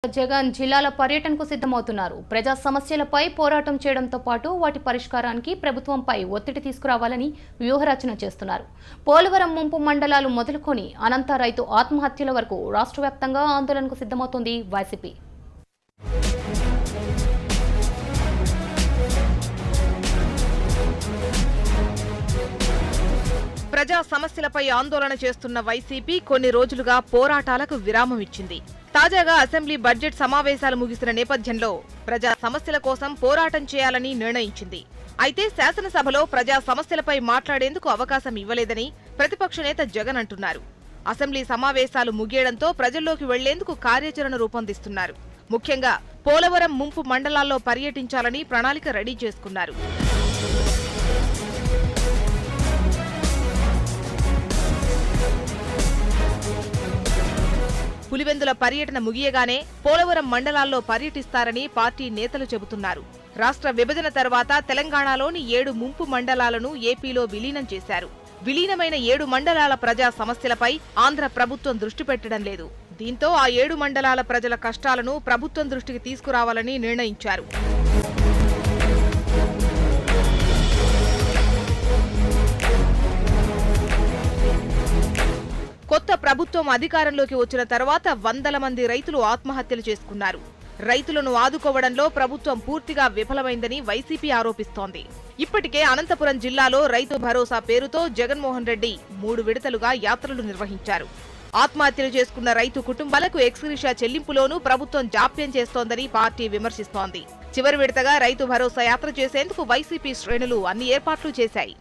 జగన్ జిల్లాల పర్యటనకు సిద్ధమవుతున్నారు. ప్రజా సమస్యలపై పోరాటం చేయడంతో పాటు వాటి పరిష్కారానికి ప్రభుత్వంపై ఒత్తిడి తీసుకురావాలని వ్యూహరచన చేస్తున్నారు. పోలవరం ముంపు మండలాలు మొదలుకొని అనంత రైతు ఆత్మహత్యల వరకు రాష్ట్ర వ్యాప్తంగా ఆందోళనకు సిద్ధమవుతోంది వైసీపీ. ప్రజా సమస్యలపై ఆందోళన చేస్తున్న వైసీపీ కొన్ని రోజులుగా పోరాటాలకు విరామం ఇచ్చింది. తాజాగా అసెంబ్లీ బడ్జెట్ సమావేశాలు ముగిసిన నేపథ్యంలో ప్రజా సమస్యల కోసం పోరాటం చేయాలని నిర్ణయించింది. అయితే శాసనసభలో ప్రజా సమస్యలపై మాట్లాడేందుకు అవకాశం ఇవ్వలేదని ప్రతిపక్ష నేత జగన్ అంటున్నారు. అసెంబ్లీ సమావేశాలు ముగియడంతో ప్రజల్లోకి వెళ్లేందుకు కార్యాచరణ రూపొందిస్తున్నారు. ముఖ్యంగా పోలవరం ముంపు మండలాల్లో పర్యటించాలని ప్రణాళిక రెడీ చేసుకున్నారు. పులివెందుల పర్యటన ముగియగానే పోలవరం మండలాల్లో పర్యటిస్తారని పార్టీ నేతలు చెబుతున్నారు. రాష్ట్ర విభజన తర్వాత తెలంగాణలోని 7 ముంపు మండలాలను ఏపీలో విలీనం చేశారు. విలీనమైన 7 మండలాల ప్రజా సమస్యలపై ఆంధ్ర ప్రభుత్వం దృష్టి పెట్టడం లేదు. దీంతో ఆ 7 మండలాల ప్రజల కష్టాలను ప్రభుత్వం దృష్టికి తీసుకురావాలని నిర్ణయించారు. కొత్త ప్రభుత్వం అధికారంలోకి వచ్చిన తర్వాత వందల మంది రైతులు ఆత్మహత్యలు చేసుకున్నారు. రైతులను ఆదుకోవడంలో ప్రభుత్వం పూర్తిగా విఫలమైందని వైసీపీ ఆరోపిస్తోంది. ఇప్పటికే అనంతపురం జిల్లాలో రైతు భరోసా పేరుతో జగన్మోహన్ రెడ్డి 3 విడతలుగా యాత్రలు నిర్వహించారు. ఆత్మహత్యలు చేసుకున్న రైతు కుటుంబాలకు ఎక్స్గ్రేషియా చెల్లింపులోనూ ప్రభుత్వం జాప్యం చేస్తోందని పార్టీ విమర్శిస్తోంది. చివరి విడతగా రైతు భరోసా యాత్ర చేసేందుకు వైసీపీ శ్రేణులు అన్ని ఏర్పాట్లు చేశాయి.